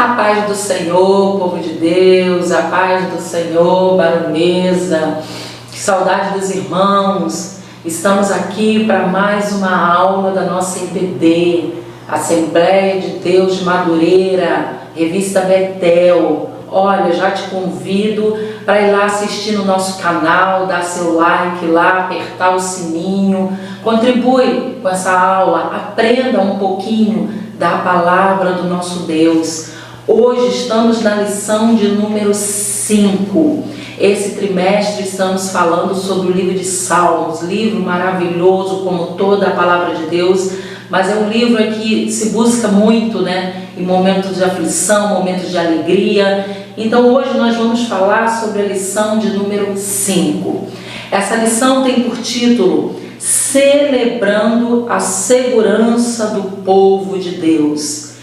A paz do Senhor, povo de Deus, a paz do Senhor, baronesa, que saudade dos irmãos. Estamos aqui para mais uma aula da nossa IBD, Assembleia de Deus de Madureira, Revista Betel. Olha, já te convido para ir lá assistir no nosso canal, dar seu like lá, apertar o sininho, contribui com essa aula, aprenda um pouquinho da palavra do nosso Deus. Hoje estamos na lição de número 5. Esse trimestre estamos falando sobre o livro de Salmos, livro maravilhoso como toda a palavra de Deus, mas é um livro que se busca muito, em momentos de aflição, momentos de alegria. Então hoje nós vamos falar sobre a lição de número 5. Essa lição tem por título Celebrando a Segurança do Povo de Deus.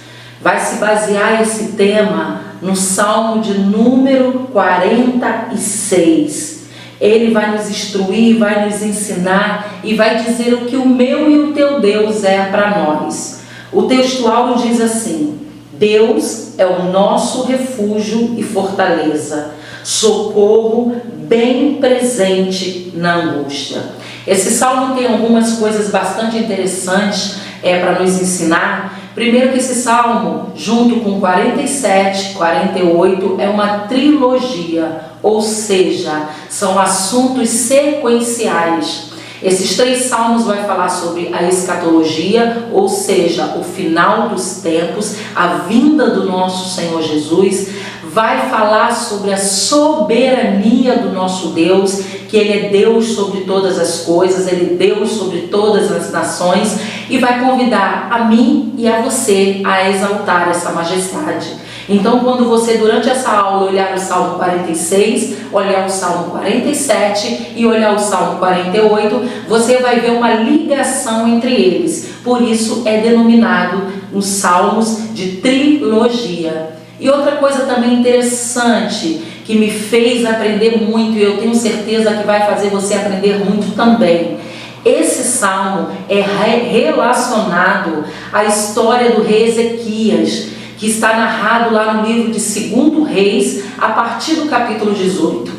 Vai se basear esse tema no Salmo de número 46. Ele vai nos instruir, vai nos ensinar e vai dizer o que o meu e o teu Deus é para nós. O textual diz assim: Deus é o nosso refúgio e fortaleza, socorro bem presente na angústia. Esse salmo tem algumas coisas bastante interessantes para nos ensinar. Primeiro que esse salmo, junto com 47, 48, é uma trilogia, ou seja, são assuntos sequenciais. Esses 3 salmos vai falar sobre a escatologia, ou seja, o final dos tempos, a vinda do nosso Senhor Jesus. Vai falar sobre a soberania do nosso Deus, que Ele é Deus sobre todas as coisas, Ele é Deus sobre todas as nações, e vai convidar a mim e a você a exaltar essa majestade. Então, quando você, durante essa aula, olhar o Salmo 46, olhar o Salmo 47 e olhar o Salmo 48, você vai ver uma ligação entre eles. Por isso é denominado os Salmos de trilogia. E outra coisa também interessante, que me fez aprender muito, e eu tenho certeza que vai fazer você aprender muito também. Esse salmo é relacionado à história do rei Ezequias, que está narrado lá no livro de 2 Reis, a partir do capítulo 18.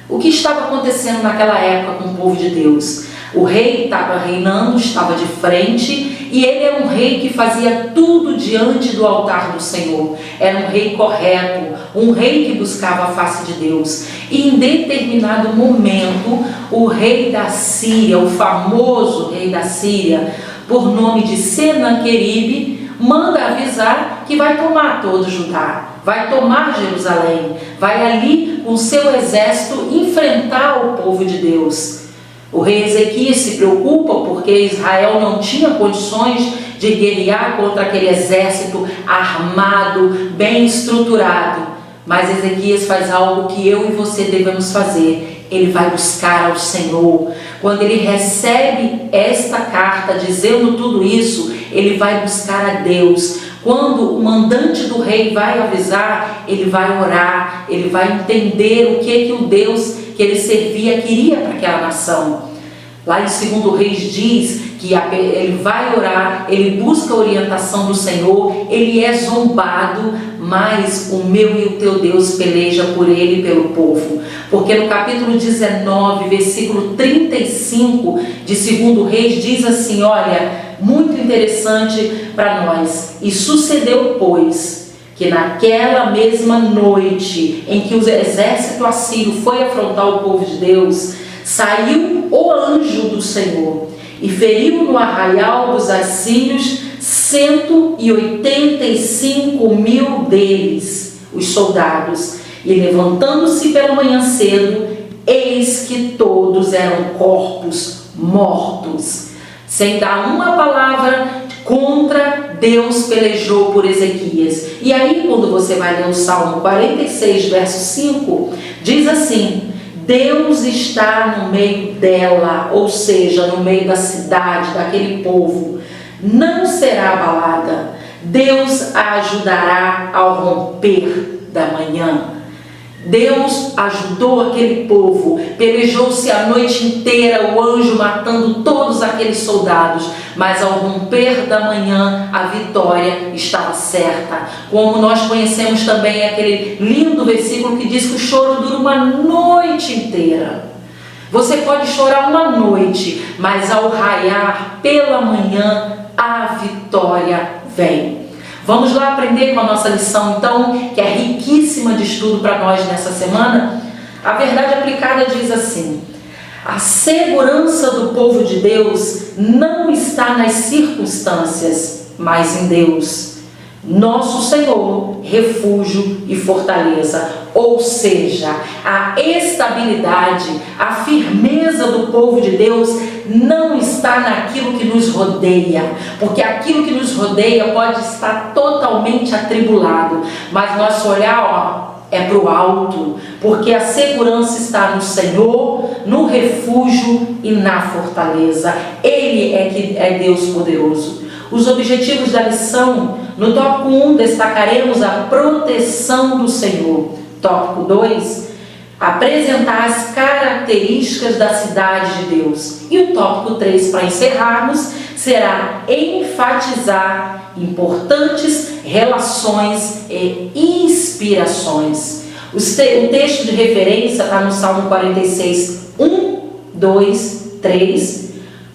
O que estava acontecendo naquela época com o povo de Deus? O rei estava reinando, estava de frente, e ele era um rei que fazia tudo diante do altar do Senhor. Era um rei correto, um rei que buscava a face de Deus. E em determinado momento, o rei da Síria, o famoso rei da Síria, por nome de Senaqueribe, manda avisar que vai tomar todo Judá, vai tomar Jerusalém, vai ali com seu exército enfrentar o povo de Deus. O rei Ezequias se preocupa porque Israel não tinha condições de guerrear contra aquele exército armado, bem estruturado. Mas Ezequias faz algo que eu e você devemos fazer. Ele vai buscar ao Senhor. Quando ele recebe esta carta dizendo tudo isso, ele vai buscar a Deus. Quando o mandante do rei vai avisar, ele vai orar, ele vai entender o que o Deus que ele servia queria para aquela nação. Lá em 2 Reis diz que ele vai orar, ele busca a orientação do Senhor, ele é zombado, mas o meu e o teu Deus peleja por ele e pelo povo. Porque no capítulo 19, versículo 35 de 2 Reis diz assim, olha, muito interessante para nós. E sucedeu, pois, que naquela mesma noite em que o exército assírio foi afrontar o povo de Deus, saiu o anjo do Senhor e feriu no arraial dos assírios 185.000 deles, os soldados. E levantando-se pela manhã cedo, eis que todos eram corpos mortos. Sem dar uma palavra contra, Deus pelejou por Ezequias. E aí, quando você vai ler o Salmo 46, verso 5, diz assim: Deus está no meio dela, ou seja, no meio da cidade, daquele povo. Não será abalada. Deus a ajudará ao romper da manhã. Deus ajudou aquele povo, pelejou-se a noite inteira, o anjo matando todos aqueles soldados, mas ao romper da manhã a vitória estava certa. Como nós conhecemos também aquele lindo versículo que diz que o choro dura uma noite inteira. Você pode chorar uma noite, mas ao raiar pela manhã a vitória vem. Vamos lá aprender com a nossa lição, então, que é riquíssima de estudo para nós nessa semana. A verdade aplicada diz assim: a segurança do povo de Deus não está nas circunstâncias, mas em Deus, nosso Senhor, refúgio e fortaleza. Ou seja, a estabilidade, a firmeza do povo de Deus não está naquilo que nos rodeia, porque aquilo que nos rodeia pode estar totalmente atribulado, mas nosso olhar é para o alto, porque a segurança está no Senhor, no refúgio e na fortaleza. Ele é que é Deus poderoso. Os objetivos da lição: no tópico 1 destacaremos a proteção do Senhor. Tópico 2, apresentar as características da cidade de Deus. E o tópico 3, para encerrarmos, será enfatizar importantes relações e inspirações. O texto de referência está no Salmo 46, 1, 2, 3,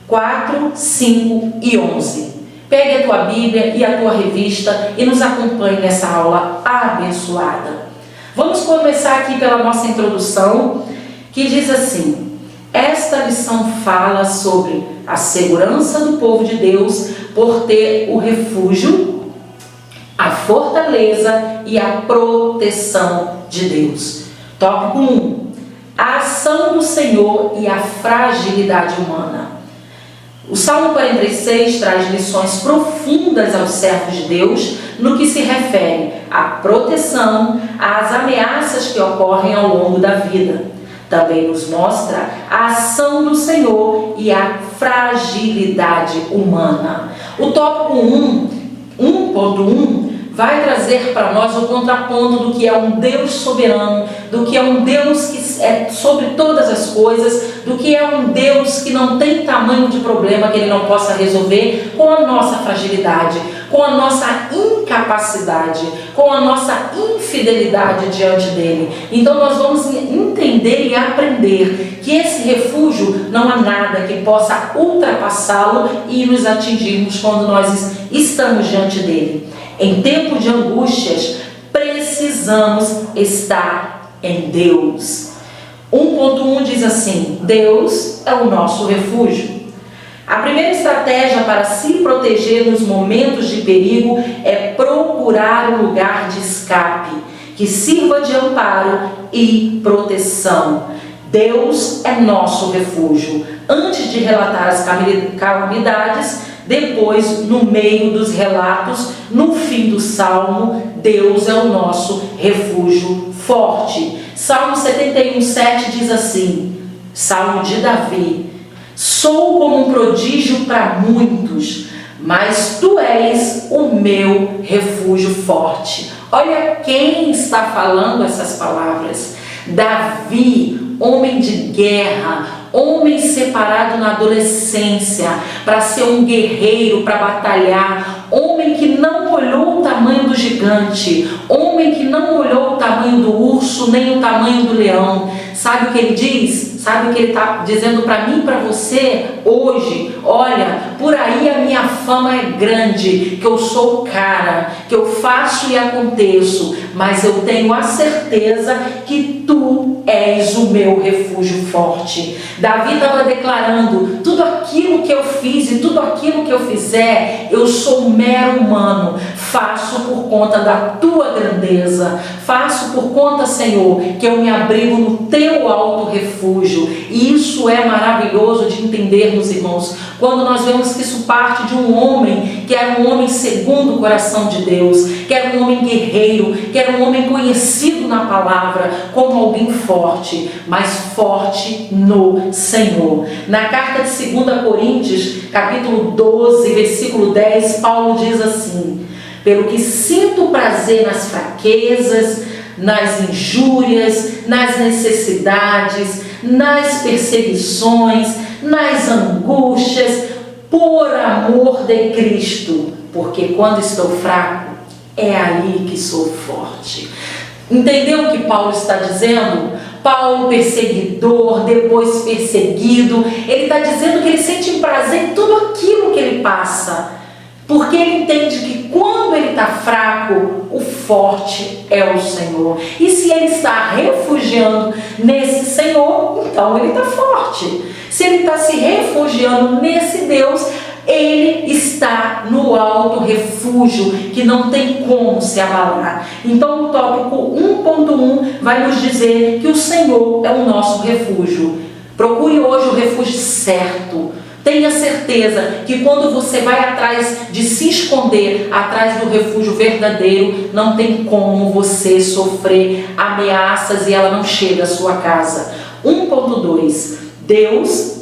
4, 5 e 11. Pegue a tua Bíblia e a tua revista e nos acompanhe nessa aula abençoada. Vamos começar aqui pela nossa introdução, que diz assim: esta lição fala sobre a segurança do povo de Deus por ter o refúgio, a fortaleza e a proteção de Deus. Tópico 1. A ação do Senhor e a fragilidade humana. O Salmo 46 traz lições profundas aos servos de Deus no que se refere à proteção, às ameaças que ocorrem ao longo da vida. Também nos mostra a ação do Senhor e a fragilidade humana. O tópico 1.1 vai trazer para nós o contraponto do que é um Deus soberano, do que é um Deus que é sobre todas as coisas, do que é um Deus que não tem tamanho de problema que Ele não possa resolver com a nossa fragilidade, com a nossa incapacidade, com a nossa infidelidade diante dEle. Então nós vamos entender e aprender que esse refúgio não há nada que possa ultrapassá-lo e nos atingirmos quando nós estamos diante dEle. Em tempo de angústias, precisamos estar em Deus. 1.1 diz assim: Deus é o nosso refúgio. A primeira estratégia para se proteger nos momentos de perigo é procurar um lugar de escape, que sirva de amparo e proteção. Deus é nosso refúgio. Antes de relatar as calamidades, depois, no meio dos relatos, no fim do Salmo, Deus é o nosso refúgio forte. Salmo 71:7 diz assim, Salmo de Davi: sou como um prodígio para muitos, mas tu és o meu refúgio forte. Olha quem está falando essas palavras. Davi, homem de guerra, homem separado na adolescência para ser um guerreiro, para batalhar, homem que não olhou o tamanho do gigante, homem que não olhou o tamanho do urso, nem o tamanho do leão. Sabe o que ele diz? Sabe o que ele está dizendo para mim e para você hoje? Olha, por aí a minha fama é grande, que eu sou o cara, que eu faço e aconteço, mas eu tenho a certeza que tu és o meu refúgio forte. Davi estava declarando: tudo aquilo que eu fiz e tudo aquilo que eu fizer, eu sou um mero humano, faço por conta da tua grandeza, faço por conta, Senhor, que eu me abrigo no teu alto refúgio. E isso é maravilhoso de entendermos, irmãos, quando nós vemos que isso parte de um homem que era um homem segundo o coração de Deus, que era um homem guerreiro, que era um homem conhecido na palavra como alguém forte, mas forte no Senhor. Na carta de 2 Coríntios, capítulo 12, versículo 10, Paulo diz assim: pelo que sinto prazer nas fraquezas, nas injúrias, nas necessidades, nas perseguições, nas angústias, por amor de Cristo, porque quando estou fraco, é aí que sou forte. Entendeu o que Paulo está dizendo? Paulo, perseguidor, depois perseguido, ele está dizendo que ele sente prazer em tudo aquilo que ele passa, porque ele entende que quando ele está fraco, o forte é o Senhor. E se ele está refugiando nesse Senhor, então ele está forte. Se ele está se refugiando nesse Deus, ele está no alto refúgio, que não tem como se abalar. Então o tópico 1.1 vai nos dizer que o Senhor é o nosso refúgio. Procure hoje o refúgio certo. Tenha certeza que quando você vai atrás de se esconder, atrás do refúgio verdadeiro, não tem como você sofrer ameaças e ela não chega à sua casa. 1.2. Deus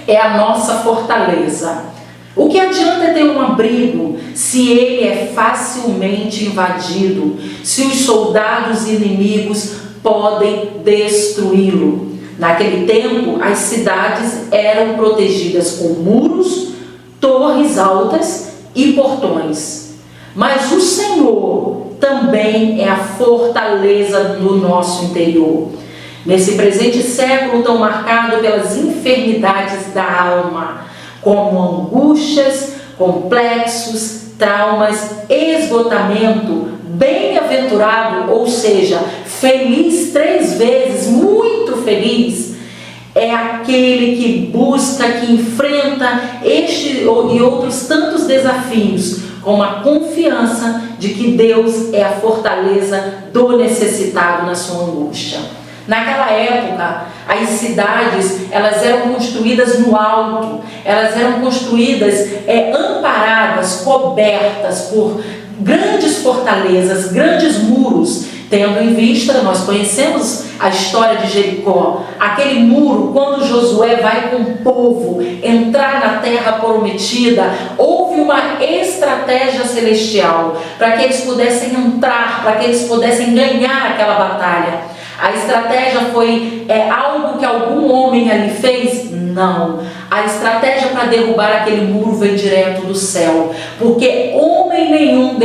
é a nossa fortaleza. O que adianta ter um abrigo se ele é facilmente invadido, se os soldados inimigos podem destruí-lo? Naquele tempo, as cidades eram protegidas com muros, torres altas e portões. Mas o Senhor também é a fortaleza do nosso interior. Nesse presente século tão marcado pelas enfermidades da alma, como angústias, complexos, traumas, esgotamento, bem-aventurado, ou seja, feliz 3 vezes, muito feliz, é aquele que busca, que enfrenta este e outros tantos desafios, com a confiança de que Deus é a fortaleza do necessitado na sua angústia. Naquela época, as cidades, elas eram construídas no alto, elas eram construídas amparadas, cobertas por grandes fortalezas, grandes muros, tendo em vista, nós conhecemos a história de Jericó, aquele muro, quando Josué vai com o povo entrar na terra prometida, houve uma estratégia celestial para que eles pudessem entrar, para que eles pudessem ganhar aquela batalha. A estratégia foi algo que algum homem ali fez? Não. A estratégia para derrubar aquele muro veio direto do céu, porque homem nenhum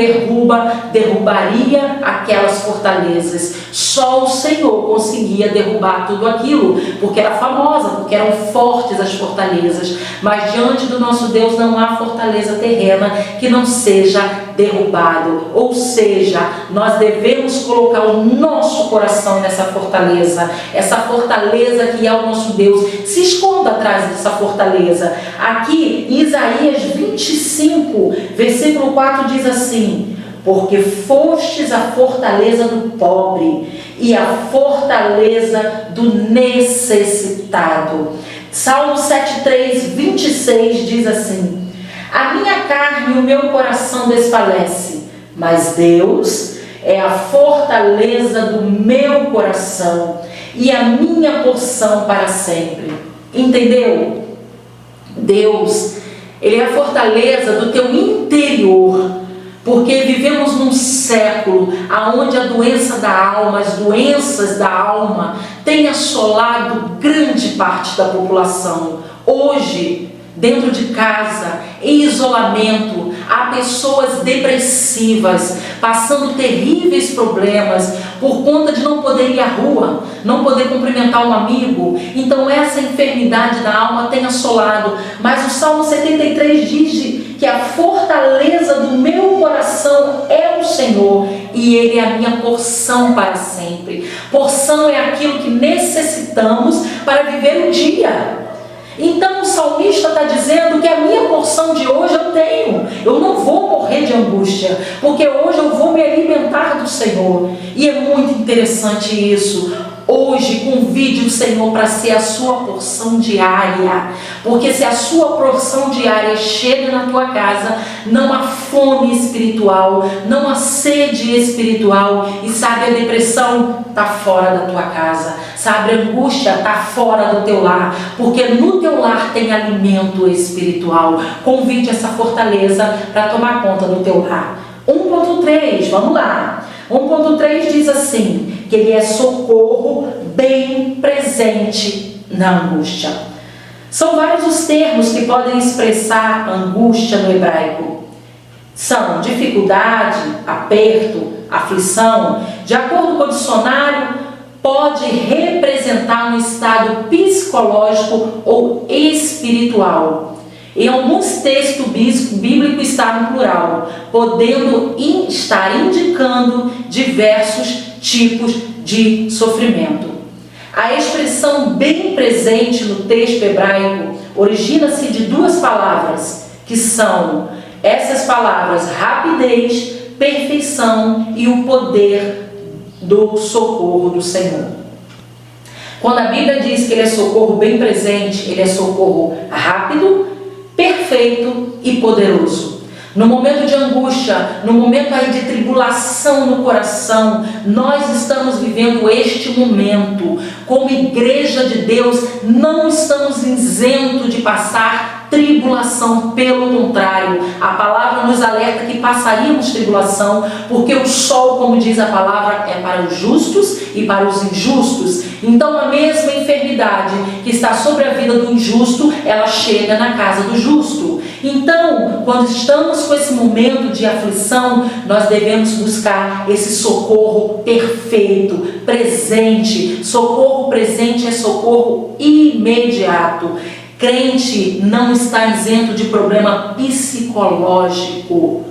derrubaria aquelas fortalezas. Só o Senhor conseguia derrubar tudo aquilo, porque era famosa, porque eram fortes as fortalezas. Mas diante do nosso Deus não há fortaleza terrena que não seja derrubado. Ou seja, nós devemos colocar o nosso coração nessa fortaleza, essa fortaleza que é o nosso Deus. Se esconda atrás dessa fortaleza. Aqui, Isaías 25, versículo 4 diz assim: porque fostes a fortaleza do pobre e a fortaleza do necessitado. Salmo 7,3, 26 diz assim: a minha carne e o meu coração desfalece, mas Deus é a fortaleza do meu coração e a minha porção para sempre. Entendeu? Deus, Ele é a fortaleza do teu interior, porque vivemos num século onde a doença da alma, as doenças da alma têm assolado grande parte da população. Hoje, dentro de casa, em isolamento, há pessoas depressivas, passando terríveis problemas por conta de não poder ir à rua, não poder cumprimentar um amigo. Então essa enfermidade da alma tem assolado. Mas o Salmo 73 diz que a fortaleza do meu coração é o Senhor e Ele é a minha porção para sempre. Porção é aquilo que necessitamos para viver o dia. Então o salmista está dizendo que a minha porção de hoje eu tenho. Eu não vou morrer de angústia, porque hoje eu vou me alimentar do Senhor. E é muito interessante isso. Hoje convide o Senhor para ser a sua porção diária, porque se a sua porção diária chega na tua casa, não há fome espiritual, não há sede espiritual, e sabe, a depressão está fora da tua casa, sabe, a angústia está fora do teu lar, porque no teu lar tem alimento espiritual. Convide essa fortaleza para tomar conta do teu lar. 1.3, vamos lá. 1.3 diz assim, que ele é socorro bem presente na angústia. São vários os termos que podem expressar angústia no hebraico. São dificuldade, aperto, aflição. De acordo com o dicionário, pode representar um estado psicológico ou espiritual. Em alguns textos bíblicos está no plural, podendo estar indicando diversos tipos de sofrimento. A expressão bem presente no texto hebraico origina-se de duas palavras, que são essas palavras: rapidez, perfeição e o poder do socorro do Senhor. Quando a Bíblia diz que ele é socorro bem presente, ele é socorro rápido, perfeito e poderoso. No momento de angústia, no momento aí de tribulação no coração, nós estamos vivendo este momento. Como igreja de Deus, não estamos isentos de passar tribulação, pelo contrário, a palavra nos alerta que passaríamos tribulação, porque o sol, como diz a palavra, é para os justos e para os injustos. Então a mesma enfermidade que está sobre a vida do injusto, ela chega na casa do justo. Então, quando estamos com esse momento de aflição, nós devemos buscar esse socorro perfeito, presente. Socorro presente é socorro imediato. Crente não está isento de problema psicológico.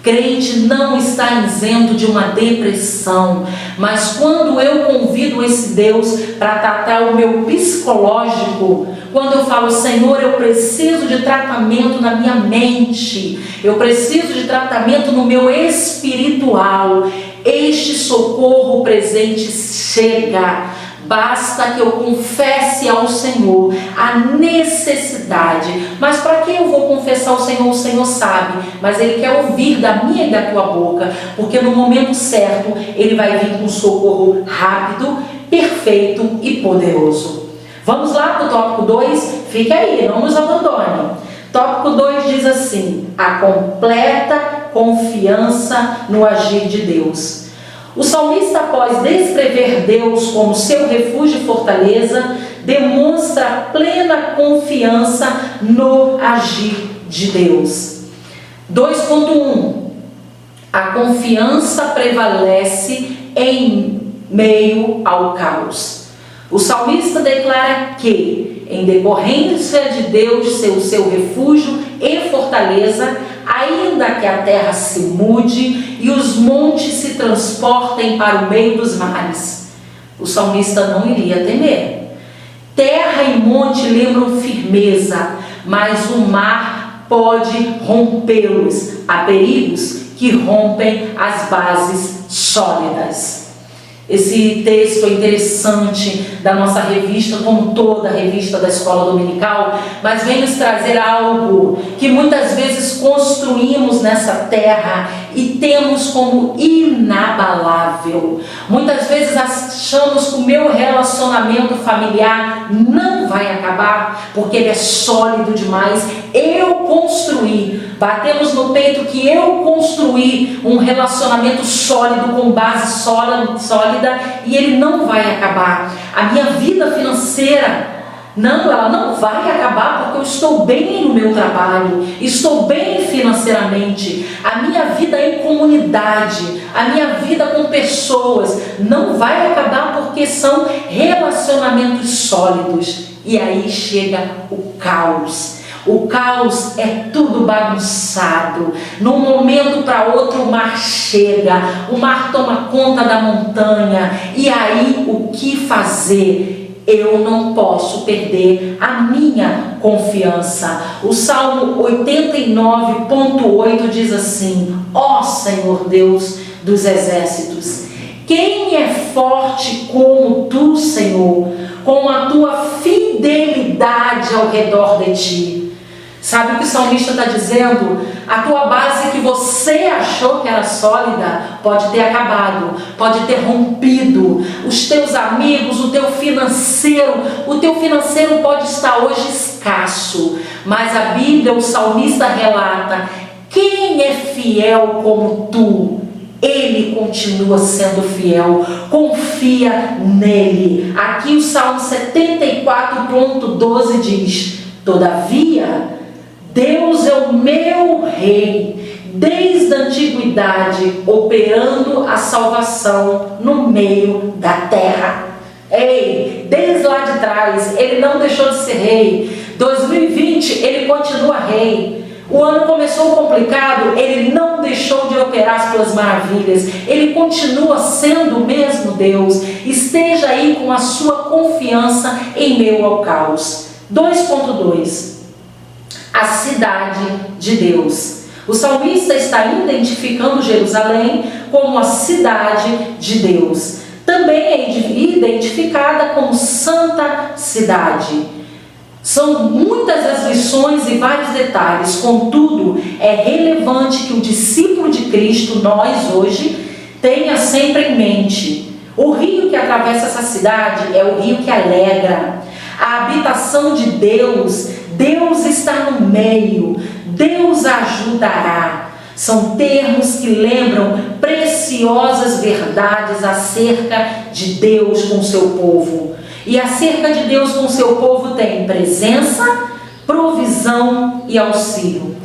Crente não está isento de uma depressão. Mas quando eu convido esse Deus para tratar o meu psicológico, quando eu falo, Senhor, eu preciso de tratamento na minha mente, eu preciso de tratamento no meu espiritual, este socorro presente chega. Basta que eu confesse ao Senhor a necessidade. Mas para que eu vou confessar ao Senhor? O Senhor sabe, mas Ele quer ouvir da minha e da tua boca, porque no momento certo Ele vai vir com um socorro rápido, perfeito e poderoso. Vamos lá para o tópico 2? Fique aí, não nos abandone. Tópico 2 diz assim: a completa confiança no agir de Deus. O salmista, após descrever Deus como seu refúgio e fortaleza, demonstra plena confiança no agir de Deus. 2.1 A confiança prevalece em meio ao caos. O salmista declara que, em decorrência de Deus ser o seu refúgio e fortaleza, ainda que a terra se mude e os montes se transportem para o meio dos mares, o salmista não iria temer. Terra e monte lembram firmeza, mas o mar pode rompê-los. Há perigos que rompem as bases sólidas. Esse texto é interessante da nossa revista, como toda a revista da Escola Dominical, mas vem nos trazer algo que muitas vezes construímos nessa terra e temos como inabalável. Muitas vezes achamos que o meu relacionamento familiar não vai acabar, porque ele é sólido demais. Eu construí, batemos no peito que eu construí um relacionamento sólido, com base sólida, e ele não vai acabar. A minha vida financeira, não, ela não vai acabar, porque eu estou bem no meu trabalho, estou bem financeiramente. A minha vida em comunidade, a minha vida com pessoas não vai acabar, porque são relacionamentos sólidos. E aí chega o caos. O caos é tudo bagunçado. De um momento para outro o mar chega, o mar toma conta da montanha. E aí o que fazer? Eu não posso perder a minha confiança. O Salmo 89.8 diz assim: ó Senhor Deus dos exércitos, quem é forte como tu, Senhor, com a tua fidelidade ao redor de ti? Sabe o que o salmista está dizendo? A tua base que você achou que era sólida pode ter acabado, pode ter rompido. Os teus amigos, o teu financeiro pode estar hoje escasso. Mas a Bíblia, o salmista relata: quem é fiel como tu? Ele continua sendo fiel, confia nele. Aqui o Salmo 74.12 diz: todavia, Deus é o meu rei, desde a antiguidade, operando a salvação no meio da terra. Ei, desde lá de trás, ele não deixou de ser rei. 2020, ele continua rei. O ano começou complicado, ele não deixou de operar as suas maravilhas. Ele continua sendo o mesmo Deus. Esteja aí com a sua confiança em meio ao caos. 2.2. A cidade de Deus. O salmista está identificando Jerusalém como a cidade de Deus. Também é identificada como Santa Cidade. São muitas as lições e vários detalhes, contudo, é relevante que o discípulo de Cristo, nós hoje, tenha sempre em mente: o rio que atravessa essa cidade é o rio que alegra. A habitação de Deus, Deus está no meio, Deus ajudará. São termos que lembram preciosas verdades acerca de Deus com o seu povo. E acerca de Deus com o seu povo tem presença, provisão e auxílio.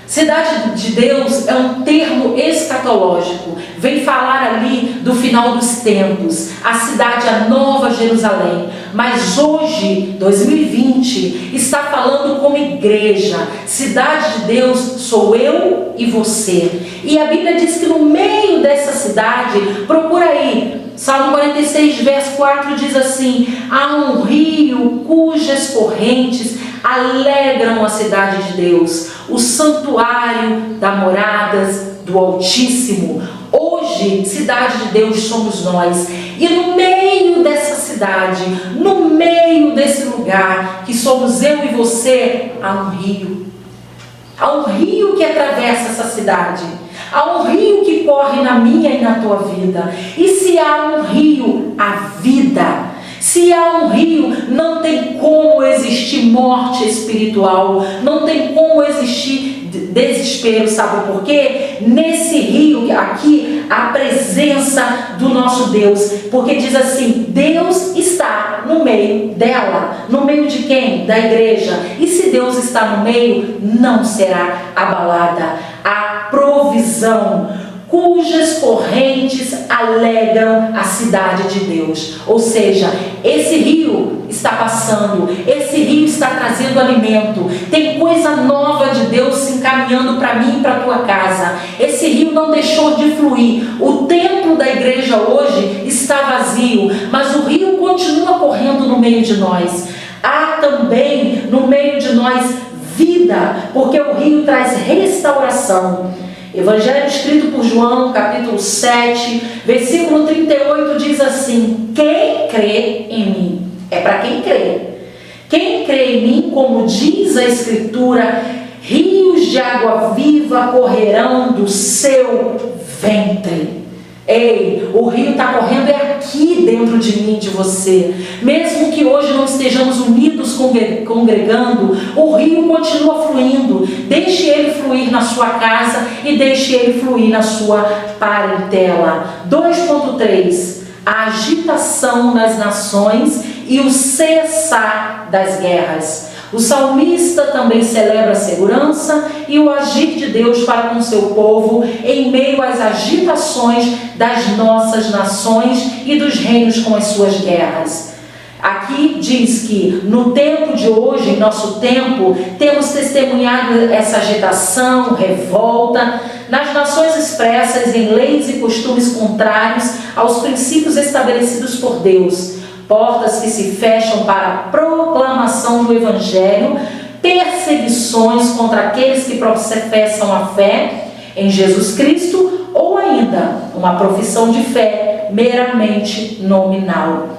Cidade de Deus é um termo escatológico. Vem falar ali do final dos tempos, a cidade, a Nova Jerusalém. Mas hoje, 2020, está falando como igreja. Cidade de Deus sou eu e você. E a Bíblia diz que no meio dessa cidade, procura aí, Salmo 46, verso 4 diz assim: há um rio cujas correntes alegram a cidade de Deus, o santuário das moradas do Altíssimo. Hoje, cidade de Deus somos nós. E no meio dessa cidade, no meio desse lugar, que somos eu e você, há um rio. Há um rio que atravessa essa cidade. Há um rio que corre na minha e na tua vida. E se há um rio, há vida. Se há um rio, não tem como existir morte espiritual. Não tem como existir desespero. Sabe por quê? Nesse rio aqui, a presença do nosso Deus. Porque diz assim: Deus está no meio dela. No meio de quem? Da igreja. E se Deus está no meio, não será abalada. A provisão, cujas correntes alegram a cidade de Deus. Ou seja, esse rio está passando, esse rio está trazendo alimento, tem coisa nova de Deus se encaminhando para mim e para a tua casa. Esse rio não deixou de fluir. O templo da igreja hoje está vazio, mas o rio continua correndo no meio de nós. Há também no meio de nós vida, porque o rio traz restauração. Evangelho escrito por João, capítulo 7, versículo 38 diz assim: quem crê em mim, é para quem crê. Quem crê em mim, como diz a Escritura, rios de água viva correrão do seu ventre. Ei, o rio está correndo aqui dentro de mim, de você. Mesmo que hoje não estejamos unidos congregando, o rio continua fluindo. Deixe ele fluir na sua casa e deixe ele fluir na sua parentela. 2.3. A agitação nas nações e o cessar das guerras. O salmista também celebra a segurança e o agir de Deus para com seu povo em meio às agitações das nossas nações e dos reinos com as suas guerras. Aqui diz que no tempo de hoje, em nosso tempo, temos testemunhado essa agitação, revolta, nas nações expressas em leis e costumes contrários aos princípios estabelecidos por Deus. Portas que se fecham para a proclamação do Evangelho, perseguições contra aqueles que professam a fé em Jesus Cristo, ou ainda uma profissão de fé meramente nominal.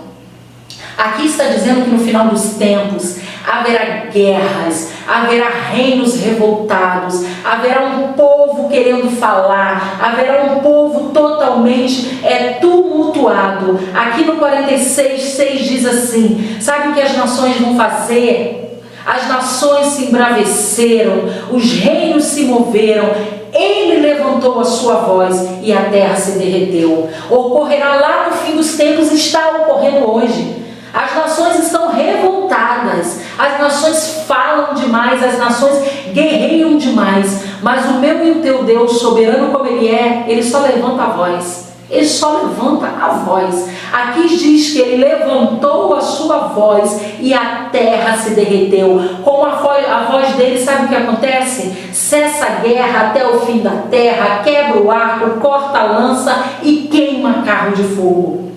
Aqui está dizendo que no final dos tempos haverá guerras, haverá reinos revoltados, haverá um povo querendo falar, haverá um povo totalmente tumultuado. Aqui no 46:6 diz assim: sabe o que as nações vão fazer? As nações se embraveceram, os reinos se moveram. Ele levantou a sua voz e a terra se derreteu. Ocorrerá lá no fim dos tempos, está ocorrendo hoje. As nações estão revoltadas, as nações falam demais, as nações guerreiam demais, mas o meu e o teu Deus, soberano como Ele é, Ele só levanta a voz. Ele só levanta a voz. Aqui diz que Ele levantou a sua voz e a terra se derreteu. Com a voz dele, sabe o que acontece? Cessa a guerra até o fim da terra, quebra o arco, corta a lança e queima carro de fogo.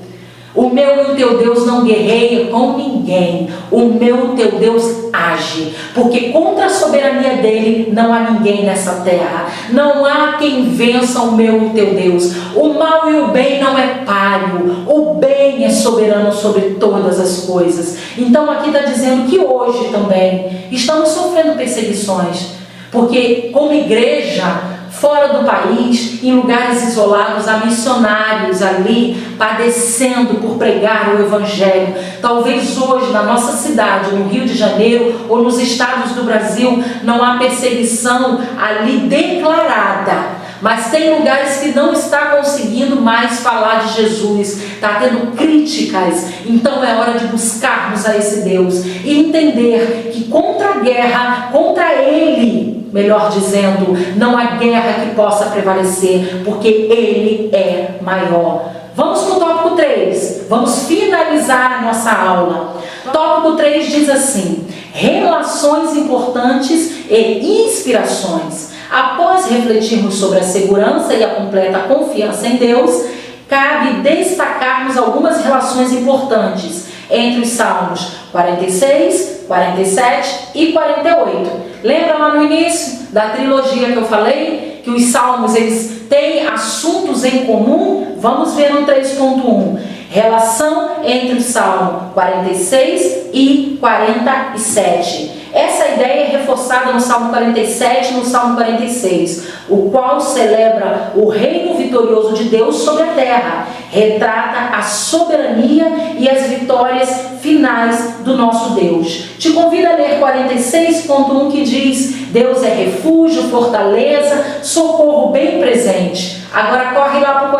O meu e o teu Deus não guerreia com ninguém. O meu e o teu Deus age. Porque contra a soberania dele não há ninguém nessa terra. Não há quem vença o meu e o teu Deus. O mal e o bem não é páreo. O bem é soberano sobre todas as coisas. Então aqui está dizendo que hoje também estamos sofrendo perseguições. Porque como igreja, fora do país, em lugares isolados, há missionários ali padecendo por pregar o Evangelho. Talvez hoje na nossa cidade, no Rio de Janeiro ou nos estados do Brasil, não há perseguição ali declarada. Mas tem lugares que não está conseguindo mais falar de Jesus, está tendo críticas. Então é hora de buscarmos a esse Deus e entender que contra a guerra, contra Ele, melhor dizendo, não há guerra que possa prevalecer, porque Ele é maior. Vamos para o tópico 3, vamos finalizar a nossa aula. Tópico 3 diz assim: relações importantes e inspirações. Após refletirmos sobre a segurança e a completa confiança em Deus, cabe destacarmos algumas relações importantes entre os Salmos 46, 47 e 48. Lembra lá no início da trilogia que eu falei? Que os Salmos eles têm assuntos em comum? Vamos ver no 3.1. Relação entre o Salmo 46 e 47. Essa ideia é reforçada no Salmo 47 e no Salmo 46, o qual celebra o reino vitorioso de Deus sobre a terra, retrata a soberania e as vitórias finais do nosso Deus. Te convido a ler 46.1 que diz: Deus é refúgio, fortaleza, socorro bem presente. Agora corre lá para o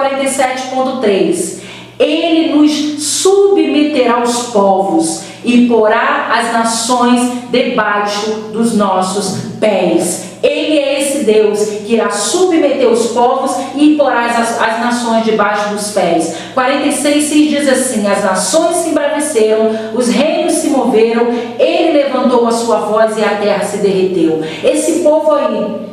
47.3. Ele nos submeterá aos povos e porá as nações debaixo dos nossos pés. Ele é esse Deus que irá submeter os povos e porá as nações debaixo dos pés. 46 diz assim: as nações se embraveceram, os reinos se moveram, ele levantou a sua voz e a terra se derreteu. Esse povo aí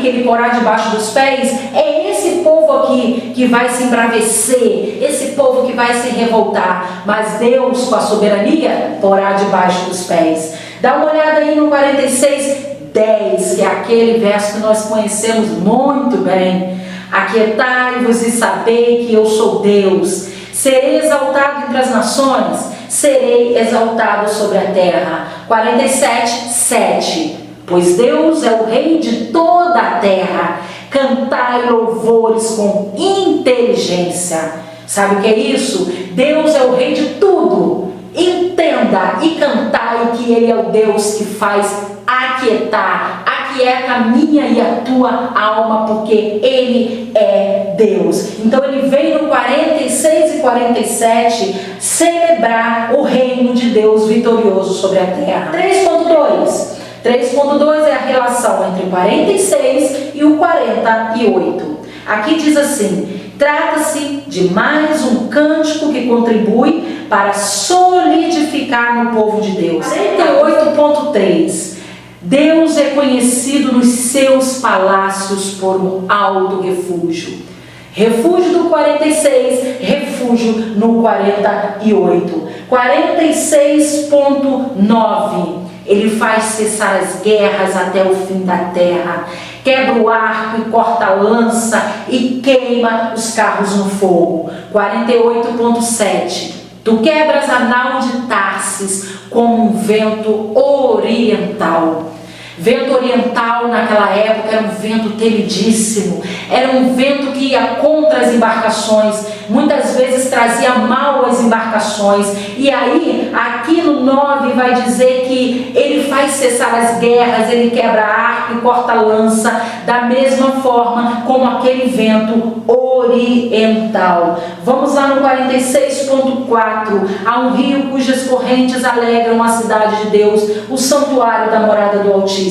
que ele porá debaixo dos pés, é esse povo aqui que vai se embravecer, esse povo que vai se revoltar, mas Deus, com a soberania, porá debaixo dos pés. Dá uma olhada aí no 46:10, que é aquele verso que nós conhecemos muito bem. Aquietai-vos e sabei que eu sou Deus. Serei exaltado entre as nações, serei exaltado sobre a terra. 47:7. Pois Deus é o rei de toda a terra. Cantai louvores com inteligência. Sabe o que é isso? Deus é o rei de tudo. Entenda e cantai que Ele é o Deus que faz aquietar. Aquieta a minha e a tua alma, porque Ele é Deus. Então Ele vem no 46 e 47 celebrar o reino de Deus vitorioso sobre a terra. 3.2. 3.2 é a relação entre o 46 e o 48. Aqui diz assim: trata-se de mais um cântico que contribui para solidificar no povo de Deus. 48.3. Deus é conhecido nos seus palácios por um alto refúgio. Refúgio do 46, refúgio no 48. 46.9. Ele faz cessar as guerras até o fim da terra. Quebra o arco e corta a lança e queima os carros no fogo. 48.7. Tu quebras a nau de Tarsis como um vento oriental. Vento oriental naquela época era um vento temidíssimo, era um vento que ia contra as embarcações, muitas vezes trazia mal às embarcações. E aí, aqui no 9 vai dizer que ele faz cessar as guerras, ele quebra arco e corta lança, da mesma forma como aquele vento oriental. Vamos lá no 46.4, há um rio cujas correntes alegram a cidade de Deus, o santuário da morada do Altíssimo.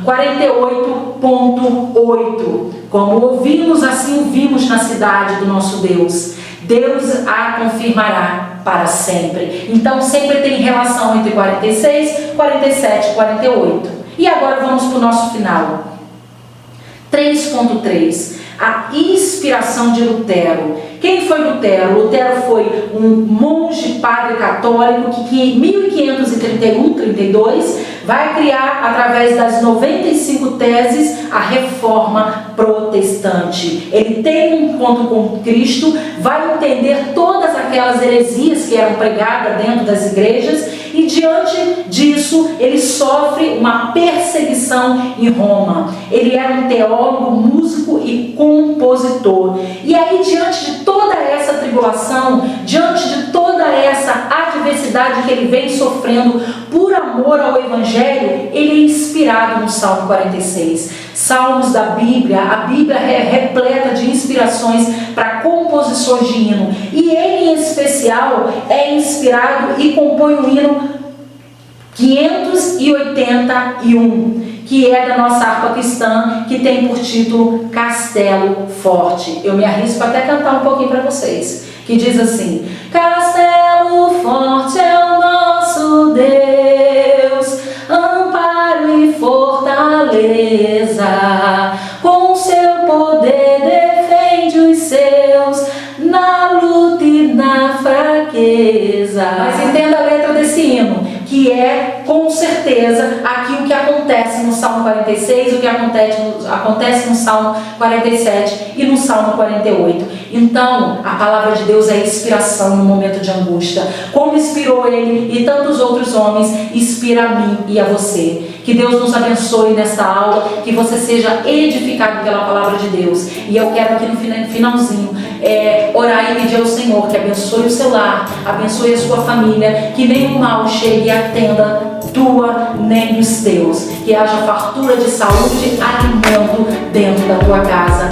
48.8, como ouvimos, assim vimos na cidade do nosso Deus. Deus a confirmará para sempre. Então sempre tem relação entre 46, 47 e 48. E agora vamos para o nosso final. 3.3, a inspiração de Lutero. Quem foi Lutero? Lutero foi um monge padre católico que em 1531-32 vai criar, através das 95 teses, a Reforma Protestante. Ele tem um encontro com Cristo, vai entender todas aquelas heresias que eram pregadas dentro das igrejas e, diante disso, ele sofre uma perseguição em Roma. Ele era um teólogo, músico e compositor. E aí, diante de toda essa tribulação, diante de toda essa adversidade que ele vem sofrendo por amor ao Evangelho, ele é inspirado no Salmo 46. Salmos da Bíblia, a Bíblia é repleta de inspirações para composições de hino. E ele, em especial, é inspirado e compõe o hino 581, que é da nossa harpa cristã, que tem por título Castelo Forte. Eu me arrisco até cantar um pouquinho para vocês, que diz assim: Castelo forte é o nosso Deus, amparo e fortaleza, com seu poder defende os seus, na luta e na fraqueza. Mas entenda a letra desse hino, que é com certeza aquilo que acontece no Salmo 46, o que acontece no Salmo 47 e no Salmo 48. Então, a palavra de Deus é inspiração no momento de angústia. Como inspirou ele e tantos outros homens, inspira a mim e a você. Que Deus nos abençoe nesta aula, que você seja edificado pela palavra de Deus. E eu quero aqui no finalzinho orar e pedir ao Senhor que abençoe o seu lar, abençoe a sua família, que nenhum mal chegue à tenda tua nem dos teus, que haja fartura de saúde, alimento dentro da tua casa.